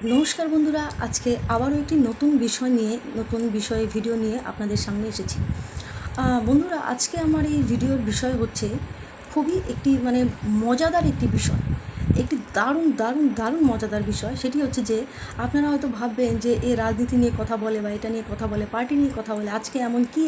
নমস্কার বন্ধুরা, আজকে আবারও একটি নতুন বিষয়ে ভিডিও নিয়ে আপনাদের সামনে এসেছি। বন্ধুরা, আজকে আমার এই ভিডিওর বিষয় হচ্ছে খুবই একটি মজাদার একটি বিষয়, একটি দারুণ দারুণ দারুণ মজাদার বিষয়। সেটি হচ্ছে যে আপনারা হয়তো ভাববেন যে এ রাজনীতি নিয়ে কথা বলে বা এটা নিয়ে কথা বলে, পার্টি নিয়ে কথা বলে, আজকে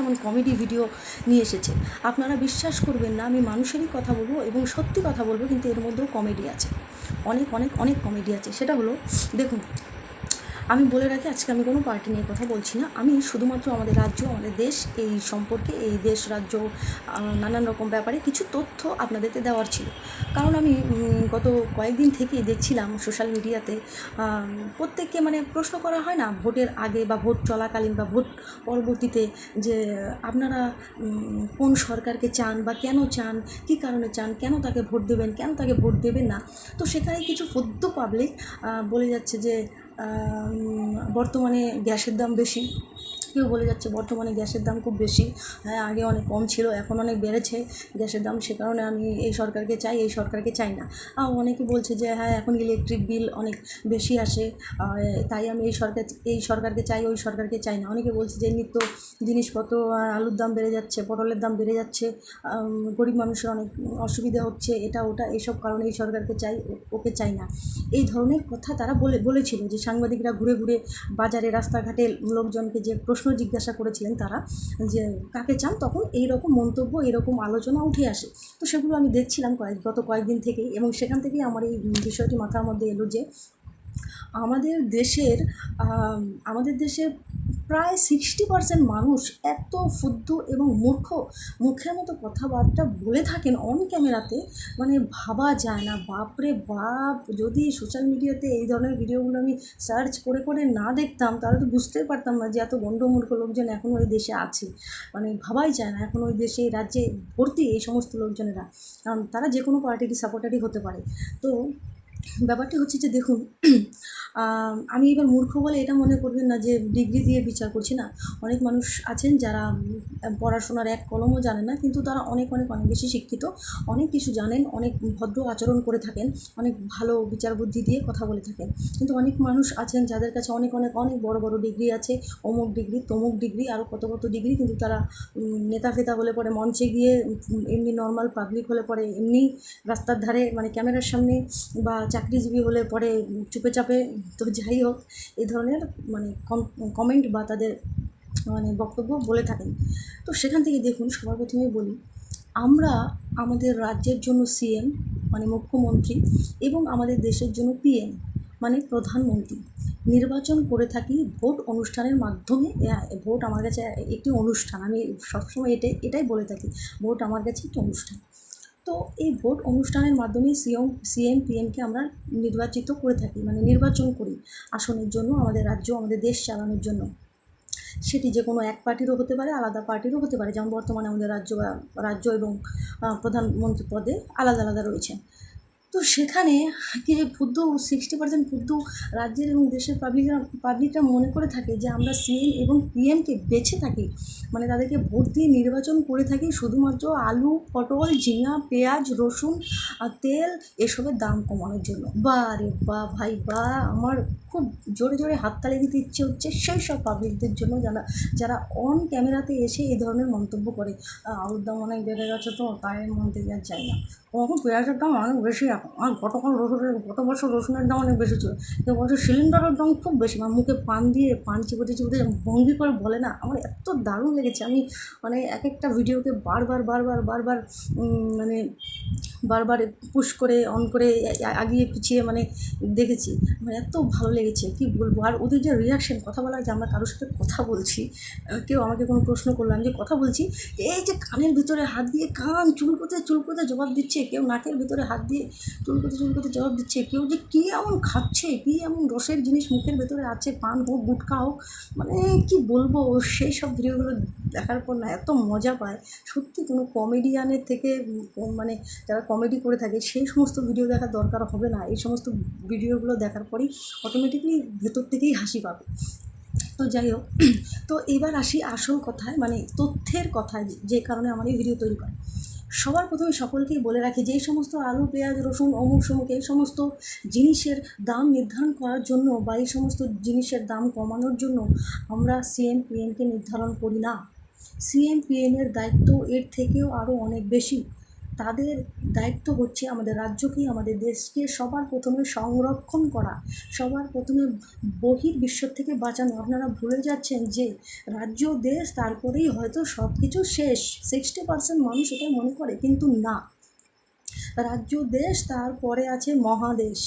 এমন কমেডি ভিডিও নিয়ে এসেছে। আপনারা বিশ্বাস করবেন না, আমি মানুষেরই কথা বলবো এবং সত্যি কথা বলবো, কিন্তু এর মধ্যেও কমেডি আছে, অনেক অনেক অনেক কমেডি আছে। সেটা হলো, দেখুন, আমি বলে রাখি, আজকে আমি কোনো পার্টি নিয়ে কথা বলছি না। আমি শুধুমাত্র আমাদের রাজ্য, আমাদের দেশ, এই সম্পর্কে, এই দেশ রাজ্য নানান রকম ব্যাপারে কিছু তথ্য আপনাদেরকে দেওয়ার ছিল। কারণ আমি গত কয়েকদিন থেকেই দেখছিলাম সোশ্যাল মিডিয়াতে প্রত্যেককে প্রশ্ন করা হয় না, ভোটের আগে বা ভোট চলাকালীন বা ভোট পরবর্তীতে, যে আপনারা কোন সরকারকে চান বা কেন চান, কী কারণে চান, কেন তাকে ভোট দেবেন, কেন তাকে ভোট দেবেন না। তো সেখানে কিছু ফদ্য পাবলিক বলে যাচ্ছে যে বর্তমানে গ্যাসের দাম বেশি, কেউ বলে যাচ্ছে বর্তমানে গ্যাসের দাম খুব বেশি, হ্যাঁ আগে অনেক কম ছিল, এখন অনেক বেড়েছে গ্যাসের দাম, সে কারণে আমি এই সরকারকে চাই, এই সরকারকে চাই না। অনেকে বলছে যে হ্যাঁ এখন ইলেকট্রিক বিল অনেক বেশি আসে, তাই আমি এই সরকারকে চাই, ওই সরকারকে চাই না। অনেকে বলছে যে নিত্য জিনিসপত্র, আলুর দাম বেড়ে যাচ্ছে, পটলের দাম বেড়ে যাচ্ছে, গরিব মানুষের অনেক অসুবিধা হচ্ছে, এটা ওটা, এইসব কারণে এই সরকারকে চাই, ওকে চাই না। এই ধরনের কথা তারা বলেছিল, যে সাংবাদিকরা ঘুরে ঘুরে বাজারে রাস্তাঘাটে লোকজনকে যে প্রশ্ন জিজ্ঞাসা করেছিলেন তারা, যে কাকে চান, তখন এই রকম মন্তব্য, এরকম আলোচনা উঠে আসে। তো সেগুলো আমি দেখছিলাম গত কয়েকদিন থেকেই, এবং সেখান থেকেই আমার এই বিষয়টি মাথার মধ্যে এলো যে আমাদের দেশের প্রায় 60% মানুষ এত ফুদ্দু এবং মূর্খ, মুখের মতো কথাবার্তা বলে থাকেন অন ক্যামেরাতে, ভাবা যায় না। বাপরে বাপ, যদি সোশ্যাল মিডিয়াতে এই ধরনের ভিডিওগুলো আমি সার্চ করে করে না দেখতাম, তাহলে তো বুঝতেই পারতাম না যে এত গণ্ডমূর্খ লোকজন এখনও ওই দেশে আছে। ভাবাই যায় না, এখন ওই দেশে, রাজ্যে ভর্তি এই সমস্ত লোকজনেরা, কারণ তারা যে কোনো পার্টিরই সাপোর্টারই হতে পারে। তো ব্যাপারটি হচ্ছে যে দেখুন, আমি এবার মূর্খ বলে এটা মনে করবেন না যে ডিগ্রি দিয়ে বিচার করছি না। অনেক মানুষ আছেন যারা পড়াশোনার এক কলমও জানেন না, কিন্তু তারা অনেক অনেক অনেক বেশি শিক্ষিত, অনেক কিছু জানেন, অনেক ভদ্র আচরণ করে থাকেন, অনেক ভালো বিচার বুদ্ধি দিয়ে কথা বলে থাকেন। কিন্তু অনেক মানুষ আছেন যাদের কাছে অনেক অনেক অনেক বড় বড় ডিগ্রি আছে, অমুক ডিগ্রি, তমুক ডিগ্রি, আরও কত কত ডিগ্রি, কিন্তু তারা নেতা ফেতা হলে পরে মঞ্চে গিয়ে, এমনি নর্মাল পাবলিক হলে পরে এমনি রাস্তার ধারে ক্যামেরার সামনে, বা চাকরিজীবী হলে পরে চুপে চাপে, তো যাই হোক, এই ধরনের কমেন্ট বা তাদের বক্তব্য বলে থাকেন। তো সেখান থেকে দেখুন, সবার প্রথমেই বলি, আমরা আমাদের রাজ্যের জন্য সিএম মুখ্যমন্ত্রী, এবং আমাদের দেশের জন্য পিএম প্রধানমন্ত্রী নির্বাচন করে থাকি ভোট অনুষ্ঠানের মাধ্যমে। ভোট আমার কাছে একটি অনুষ্ঠান, আমি সবসময় এটাই বলে থাকি, ভোট আমার কাছে একটি অনুষ্ঠান। তো এই ভোট অনুষ্ঠানের মাধ্যমে সিএম পিএমকে আমরা নির্বাচিত করে থাকি, নির্বাচন করি আসনের জন্য, আমাদের রাজ্য, আমাদের দেশ চালানোর জন্য। সেটি যে কোনো এক পার্টিরও হতে পারে, আলাদা পার্টিরও হতে পারে, যেমন বর্তমানে আমাদের রাজ্য এবং প্রধানমন্ত্রী পদে আলাদা আলাদা রয়েছে। তো সেখানে কি, 60% ক্ষুদ্র রাজ্যের এবং দেশের পাবলিকরা মনে করে থাকে যে আমরা সিএম এবং পিএমকে বেছে থাকি, তাদেরকে ভোট দিয়ে নির্বাচন করে থাকি শুধুমাত্র আলু, পটল, ঝিঙা, পেঁয়াজ, রসুন আর তেল এসবের দাম কমানোর জন্য। বা রে বা ভাই বা, আমার খুব জোরে জোরে হাততালি দিতে ইচ্ছে হচ্ছে সেই সব পাবলিকদের জন্য যারা অন ক্যামেরাতে এসে এই ধরনের মন্তব্য করে। আলুর দাম অনেক বেড়ে গেছে, তো তাই মধ্যে আর চাই না, কখন পেঁয়াজের দাম অনেক বেশি এখন, আর গত বছর রসুনের দাম অনেক বেশি ছিল, বছর সিলিন্ডারের দাম খুব বেশি। মুখে পান চিবোতে চিবোতে ভঙ্গি করে বলে না, আমার এত দারুণ লেগেছে। আমি এক একটা ভিডিওকে বারবার বারবার বারবার বারবার পুশ করে, অন করে, আগিয়ে পিছিয়ে দেখেছি, এত ভালো লেগেছে কি বলবো। আর ওদের যে রিয়াকশন, কথা বলার, যে আমরা কারোর সাথে কথা বলছি, কেউ আমাকে কোনো প্রশ্ন করলাম যে কথা বলছি, এই যে কানের ভিতরে হাত দিয়ে কান চুলকোতে চুলকোতে জবাব দিচ্ছে, কেউ নাকের ভিতরে হাত দিয়ে চুলকোতে চুলকোতে জবাব দিচ্ছে, কেউ যে কী এমন খাচ্ছে, কী এমন রসের জিনিস মুখের ভেতরে আছে, পান হোক, গুটখা হোক, কি বলবো। সেই সব ভিডিওগুলো দেখার পর না এত মজা পায় সত্যি। কোনো কমেডিয়ানের থেকে যারা কমেডি করে থাকে সেই সমস্ত ভিডিও দেখার দরকার হবে না, এই সমস্ত ভিডিওগুলো দেখার পরেই অটোমেটিকলি ভেতর থেকেই হাসি পাবে। তো যাই হোক, তো এবার আসি আসল কথায়, তথ্যের কথায়, যে কারণে আমার এই ভিডিও তৈরি করে। সবার প্রথমে সকলকেই বলে রাখি যে এই সমস্ত আলু পেঁয়াজ রসুন অমুক সমুক এই সমস্ত জিনিসের দাম নির্ধারণ করার জন্য বা এই সমস্ত জিনিসের দাম কমানোর জন্য আমরা সিএম পিএমকে নির্ধারণ করি না। সিএম পিএমের দায়িত্ব এর থেকেও আরও অনেক বেশি। তাদের দায়িত্ব হচ্ছে আমাদের রাজ্যকে আমাদের দেশকে সবার প্রথমে সংরক্ষণ করা, সবার প্রথমে বহির্বিশ্ব থেকে বাঁচানো। আপনারা ভুলে যাচ্ছেন যে রাজ্য দেশ তারপরেই হয়তো সব কিছু শেষ। 60% মানুষ এটা মনে করে, কিন্তু না। রাজ্য দেশ, তারপরে আছে মহাদেশ,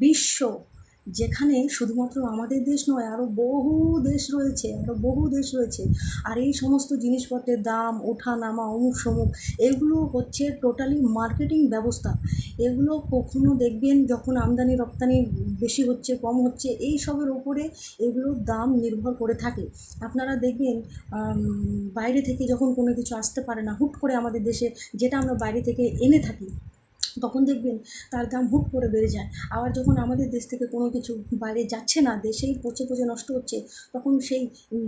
বিশ্ব, যেখানে শুধুমাত্র আমাদের দেশ নয়, আরও বহু দেশ রয়েছে, আর এই সমস্ত জিনিসপত্রের দাম ওঠা নামা অমুক সমুক এগুলো হচ্ছে টোটালি মার্কেটিং ব্যবস্থা। এগুলো কখনো দেখবেন যখন আমদানি রপ্তানি বেশি হচ্ছে কম হচ্ছে এই সবের ওপরে এগুলোর দাম নির্ভর করে থাকে। আপনারা দেখবেন বাইরে থেকে যখন কোনো কিছু আসতে পারে না হুট করে আমাদের দেশে, যেটা আমরা বাইরে থেকে এনে থাকি, তখন দেখবেন তার দাম হুট করে বেড়ে যায়। আবার যখন আমাদের দেশ থেকে কোনো কিছু বাইরে যাচ্ছে না, দেশেই পচে পচে নষ্ট হচ্ছে, তখন সেই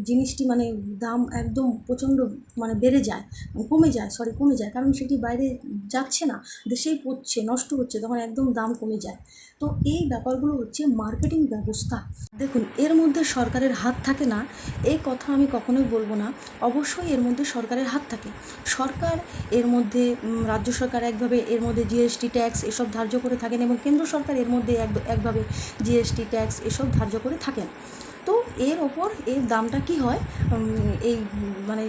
জিনিসটি মানে দাম একদম প্রচণ্ড মানে কমে যায়, কারণ সেটি বাইরে যাচ্ছে না, দেশেই পচছে নষ্ট হচ্ছে, তখন একদম দাম কমে যায়। তো এই ব্যাপারগুলো হচ্ছে মার্কেটিং ব্যবস্থা। দেখুন, এর মধ্যে সরকারের হাত থাকে না এই কথা আমি কখনোই বলবো না। অবশ্যই এর মধ্যে সরকারের হাত থাকে। সরকার এর মধ্যে রাজ্য সরকার একভাবে এর মধ্যে জিএসটি ট্যাক্স এসব ধার্য করে থাকেন, এবং কেন্দ্র সরকার এর মধ্যে একভাবে জিএসটি ট্যাক্স এসব ধার্য করে থাকেন। তো এর ওপর এর দামটা কি হয়, এই মানে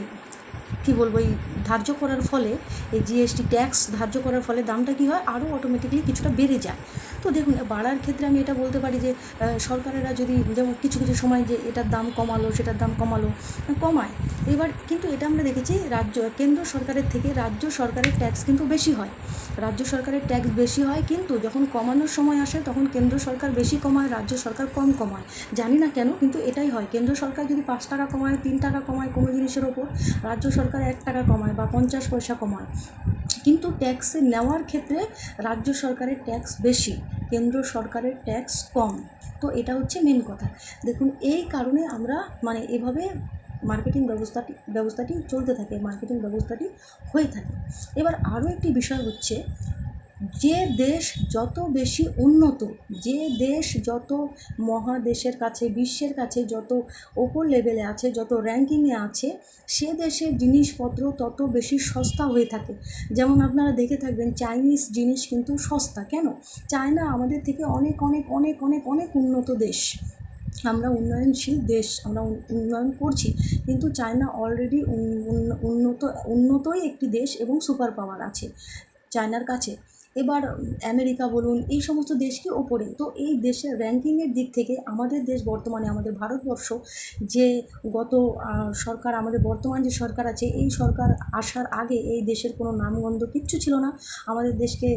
কী বলবো, এই ধার্য করার ফলে, এই জিএসটি ট্যাক্স ধার্য করার ফলে দামটা কী হয়, আরও অটোমেটিকলি কিছুটা বেড়ে যায়। তো দেখুন, বাড়ার ক্ষেত্রে আমি এটা বলতে পারি যে সরকারেরা যদি যেমন কিছু কিছু সময় যে এটার দাম কমালো সেটার দাম কমায়। এবার কিন্তু এটা আমরা দেখেছি কেন্দ্র সরকারের থেকে রাজ্য সরকারের ট্যাক্স কিন্তু বেশি হয়। কিন্তু যখন কমানোর সময় আসে তখন কেন্দ্র সরকার বেশি কমায়, রাজ্য সরকার কম কমায়। জানি না কেন, কিন্তু এটাই হয়। কেন্দ্র সরকার যদি 5 টাকা কমায়, 3 টাকা কমায় কোনো জিনিসের ওপর, রাজ্য সরকার 1 টাকা কমায় বা 50 পয়সা কমায়। কিন্তু ট্যাক্স নেওয়ার ক্ষেত্রে রাজ্য সরকারের ট্যাক্স বেশি, কেন্দ্র সরকারের ট্যাক্স কম। তো এটা হচ্ছে মেন কথা। দেখুন, এই কারণে আমরা মানে এভাবে মার্কেটিং ব্যবস্থাটি চলতে থাকে, মার্কেটিং ব্যবস্থাটি হয়ে থাকে। এবার আরও একটি বিষয় হচ্ছে, যে দেশ যত বেশি উন্নত, যে দেশ যত মহাদেশের কাছে বিশ্বের কাছে যত ওপর লেভেলে আছে, যত র্যাঙ্কিংয়ে আছে, সে দেশের জিনিসপত্র তত বেশি সস্তা হয়ে থাকে। যেমন আপনারা দেখে থাকবেন চাইনিজ জিনিস কিন্তু সস্তা কেন? চায়না আমাদের থেকে অনেক অনেক অনেক অনেক অনেক উন্নত দেশ, আমরা উন্নয়নশীল দেশ, আমরা উন্নয়ন করছি, কিন্তু চায়না অলরেডি উন্নতই একটি দেশ এবং সুপার পাওয়ার আছে চায়নার কাছে। এবার আমেরিকা বলুন, এই সমস্ত দেশ কি ওপরে। তো এই দেশের র্যাঙ্কিংয়ের দিক থেকে আমাদের দেশ বর্তমানে, আমাদের ভারতবর্ষ যে গত সরকার, আমাদের বর্তমান যে সরকার আছে, এই সরকার আসার আগে এই দেশের কোনো নামগন্ধ কিচ্ছু ছিল না। আমাদের দেশকে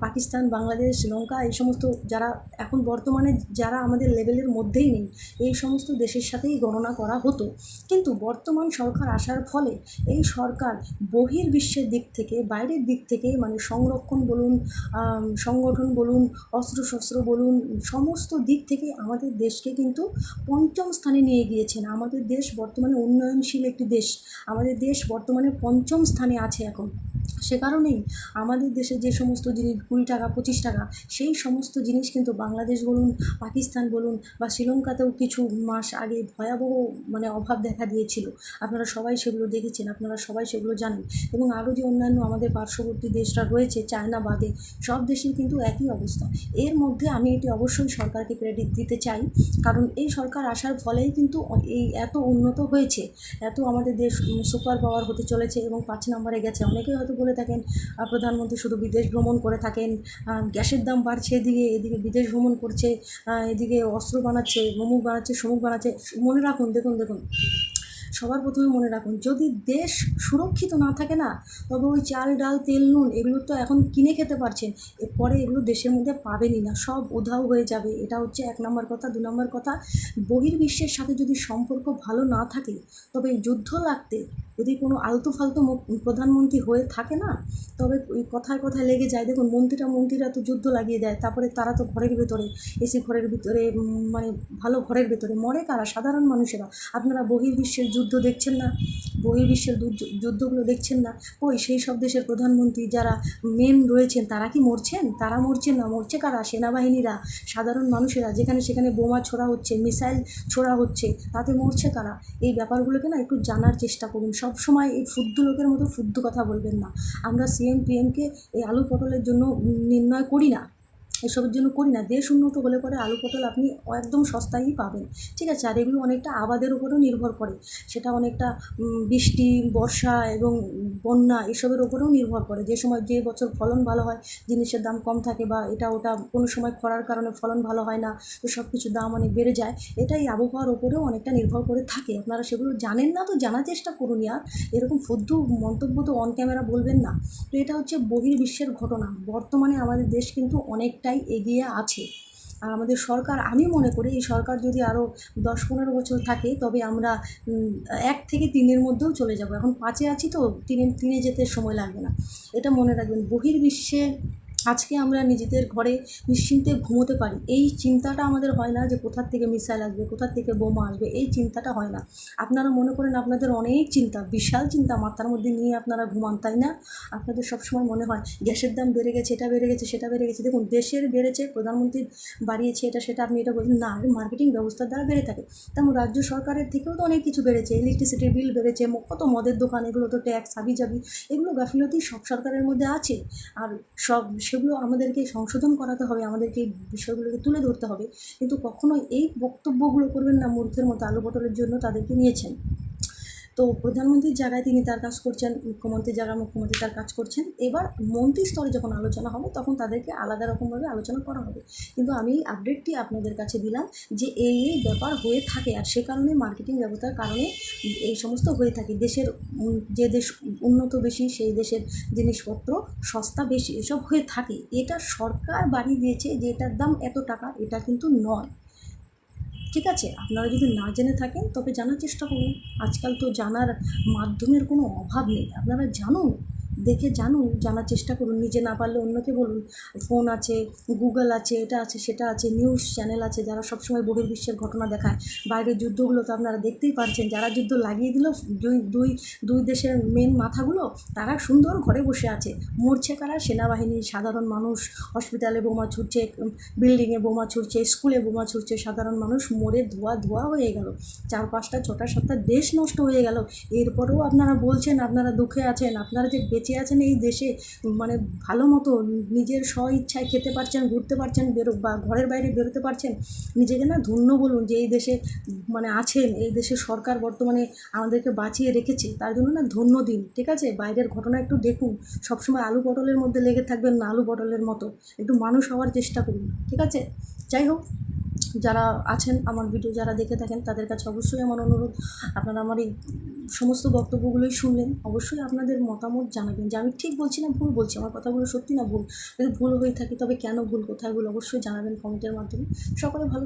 পাকিস্তান, বাংলাদেশ, শ্রীলঙ্কা এই সমস্ত যারা এখন বর্তমানে যারা আমাদের লেভেলের মধ্যেই নেই, এই সমস্ত দেশের সাথেই গণনা করা হতো। কিন্তু বর্তমান সরকার আসার ফলে এই সরকার বহির্বিশ্বের দিক থেকে, বাইরের দিক থেকে, মানে সংরক্ষণ বলুন, সংগঠন বলুন, অস্ত্রশস্ত্র বলুন, সমস্ত দিক থেকে আমাদের দেশকে কিন্তু 5ম স্থানে নিয়ে গিয়েছেন। আমাদের দেশ বর্তমানে উন্নয়নশীল একটি দেশ, আমাদের দেশ বর্তমানে 5ম স্থানে আছে এখন। সে কারণেই আমাদের দেশে যে সমস্ত জিনিস 20 টাকা 25 টাকা, সেই সমস্ত জিনিস কিন্তু বাংলাদেশ বলুন, পাকিস্তান বলুন বা শ্রীলঙ্কাতেও কিছু মাস আগে ভয়াবহ মানে অভাব দেখা দিয়েছিল। আপনারা সবাই সেগুলো দেখেছেন, আপনারা সবাই সেগুলো জানেন। এবং আরও যে অন্যান্য আমাদের পার্শ্ববর্তী দেশরা রয়েছে চায়না বাদে, সব দেশের কিন্তু একই অবস্থা। এর মধ্যে আমি এটি অবশ্যই সরকারকে ক্রেডিট দিতে চাই, কারণ এই সরকার আসার ফলেই কিন্তু এই এত উন্নত হয়েছে, এত আমাদের দেশ সুপার পাওয়ার হতে চলেছে এবং 5 নম্বরে গেছে। অনেকেই হয়তো বলে থাকেন প্রধানমন্ত্রী শুধু বিদেশ ভ্রমণ করে থাকেন, গ্যাসের দাম বাড়ছে, এদিকে বিদেশ ভ্রমণ করছে, এদিকে অস্ত্র বানাচ্ছে, অমুক বানাচ্ছে, সমুক বানাচ্ছে। মনে রাখুন, দেখুন, সবার প্রথমে মনে রাখুন, যদি দেশ সুরক্ষিত না থাকে না, তবে ওই চাল ডাল তেল নুন এগুলো তো এখন কিনে খেতে পারছেন, এরপরে এগুলো দেশের মধ্যে পাবেনই না, সব উধাও হয়ে যাবে। এটা হচ্ছে 1 নম্বর কথা। 2 নম্বর কথা, বহির্বিশ্বের সাথে যদি সম্পর্ক ভালো না থাকে, তবে যুদ্ধ লাগতে যদি কোনো আলতু ফালতু প্রধানমন্ত্রী হয়ে থাকে না, তবে ওই কথায় কথায় লেগে যায়। দেখুন মন্ত্রীরা তো যুদ্ধ লাগিয়ে দেয়, তারপরে তারা তো ঘরের ভেতরে, এসি ঘরের ভিতরে, মানে ভালো ঘরের ভেতরে মরে কারা? সাধারণ মানুষেরা। আপনারা বহির্বিশ্বের যুদ্ধ দেখছেন না? বহির্বিশ্বের যুদ্ধগুলো দেখছেন না? ওই সেই সব দেশের প্রধানমন্ত্রী যারা মেন রয়েছেন তারা কি মরছেন? তারা মরছেন না, মরছে কারা? সেনাবাহিনীরা, সাধারণ মানুষেরা। যেখানে সেখানে বোমা ছোড়া হচ্ছে, মিসাইল ছোড়া হচ্ছে, তাতে মরছে কারা? এই ব্যাপারগুলোকে না একটু জানার চেষ্টা করুন। সব সময় এই ফুদ্দু লোকের মতো ফুদ্দু কথা বলবেন না। আমরা সিএম পিএমকে এই আলু পটলের জন্য নির্ণয় করি না, এসবের জন্য করি না। দেশ উন্নত হলে পরে আলু পটল আপনি একদম সস্তায়ই পাবেন, ঠিক আছে? আর এগুলো অনেকটা আবাদের উপরেও নির্ভর করে, সেটা অনেকটা বৃষ্টি, বর্ষা এবং বন্যা এসবের উপরেও নির্ভর করে। যে সময় যে বছর ফলন ভালো হয়, জিনিসের দাম কম থাকে, বা এটা ওটা কোনো সময় খরার কারণে ফলন ভালো হয় না, তো সব কিছুর দাম অনেক বেড়ে যায়। এটাই আবহাওয়ার উপরেও অনেকটা নির্ভর করে থাকে। আপনারা সেগুলো জানেন না তো জানার চেষ্টা করুন। আর এরকম ফুদ্দু মন্তব্য তো অন ক্যামেরা বলবেন না। তো এটা হচ্ছে বহির্বিশ্বের ঘটনা। বর্তমানে আমাদের দেশ কিন্তু অনেকটাই এগিয়ে আছে। আর আমাদের সরকার, আমি মনে করি এই সরকার যদি আরও 10-15 বছর থাকে, তবে আমরা 1 থেকে 3-এর মধ্যেও চলে যাব। এখন 5-এ আছি তো, 3-এ যেতে সময় লাগবে না। এটা মনে রাখবেন। বহির্বিশ্বে আজকে আমরা নিজেদের ঘরে নিশ্চিন্তে ঘুমোতে পারি, এই চিন্তাটা আমাদের হয় না যে কোথার থেকে মিসাইল আসবে, কোথার থেকে বোমা আসবে, এই চিন্তাটা হয় না। আপনারা মনে করেন আপনাদের অনেক চিন্তা, বিশাল চিন্তা মাথার মধ্যে নিয়ে আপনারা ঘুমান, তাই না? আপনাদের সবসময় মনে হয় গ্যাসের দাম বেড়ে গেছে, এটা বেড়ে গেছে, সেটা বেড়ে গেছে। দেখুন, দেশের বেড়েছে, প্রধানমন্ত্রী বাড়িয়েছে, এটা সেটা আপনি এটা বলছেন না, মার্কেটিং ব্যবস্থার দ্বারা বেড়ে থাকে। তেমন রাজ্য সরকারের থেকেও তো অনেক কিছু বেড়েছে, ইলেকট্রিসিটির বিল বেড়েছে, কত মদের দোকান, এগুলো তো ট্যাক্স হাবিজাবি, এগুলো গাফিলতি সব সরকারের মধ্যে আছে। আর সেগুলো আমাদেরকে সংশোধন করাতে হবে, আমাদেরকে এই বিষয়গুলোকে তুলে ধরতে হবে। কিন্তু কখনোই এই বক্তব্যগুলো করবেন না মূর্খের মতো। আলু পটলের জন্য তাদেরকে নিয়েছেন, তো প্রধানমন্ত্রীর জায়গায় তিনি তার কাজ করছেন, মুখ্যমন্ত্রীর জায়গায় মুখ্যমন্ত্রী তার কাজ করছেন। এবার মন্ত্রী স্তরে যখন আলোচনা হবে, তখন তাদেরকে আলাদা রকমভাবে আলোচনা করা হবে। কিন্তু আমি এই আপডেটটি আপনাদের কাছে দিলাম যে এই ব্যাপার হয়ে থাকে, আর সে কারণে মার্কেটিং ব্যবস্থার কারণে এই সমস্ত হয়ে থাকে। দেশের যে দেশ উন্নত বেশি, সেই দেশের জিনিসপত্র সস্তা বেশি, এসব হয়ে থাকে। এটা সরকার বাড়িয়ে দিয়েছে যে এটার দাম এত টাকা, এটা কিন্তু নয়, ঠিক আছে? আপনারা যদি না জেনে থাকেন তবে জানার চেষ্টা করুন। আজকাল তো জানার মাধ্যমের কোনো অভাব নেই। আপনারা জানুন, দেখে জানুন, জানার চেষ্টা করুন। নিজে না পারলে অন্যকে বলুন। ফোন আছে, গুগল আছে, এটা আছে, সেটা আছে, নিউজ চ্যানেল আছে যারা সবসময় বহির্বিশ্বের ঘটনা দেখায়। বাইরের যুদ্ধগুলো তো আপনারা দেখতেই পারছেন, যারা যুদ্ধ লাগিয়ে দিল, দুই দেশের মেন মাথাগুলো, তারা সুন্দর ঘরে বসে আছে। মরছে কারা? সেনাবাহিনী, সাধারণ মানুষ। হসপিটালে বোমা ছুটছে, বিল্ডিংয়ে বোমা ছুটছে, স্কুলে বোমা ছুটছে, সাধারণ মানুষ মরে ধোয়া হয়ে গেল। 4-5টা 6টা 7টা দেশ নষ্ট হয়ে গেল। এরপরেও আপনারা বলছেন আপনারা দুঃখে আছেন। আপনারা যে বেঁচে আছেন এই দেশে, মানে ভালো মতো নিজের স্ব ইচ্ছায় খেতে পারছেন, ঘুরতে পারছেন, বা ঘরের বাইরে বেরোতে পারছেন, নিজেকে না ধন্য বলুন যে এই দেশে মানে আছেন। এই দেশের সরকার বর্তমানে আমাদেরকে বাঁচিয়ে রেখেছে, তার জন্য না ধন্য দিন, ঠিক আছে? বাইরের ঘটনা একটু দেখুন। সবসময় আলু পটলের মধ্যে লেগে থাকবেন না, আলু পটলের মতো একটু মানুষ হওয়ার চেষ্টা করুন, ঠিক আছে? যাই হোক, যারা আছেন আমার ভিডিও যারা দেখে থাকেন, তাদের কাছে অবশ্যই আমার অনুরোধ, আপনারা আমার এই সমস্ত বক্তব্যগুলোই শুনলেন, অবশ্যই আপনাদের মতামত জানাবেন যে আমি ঠিক বলছি না ভুল বলছি, আমার কথাগুলো সত্যি না ভুল। যদি ভুল হয়ে থাকে তবে কেন ভুল, কোথায় ভুল, অবশ্যই জানাবেন কমেন্টের মাধ্যমে। সকলে ভালো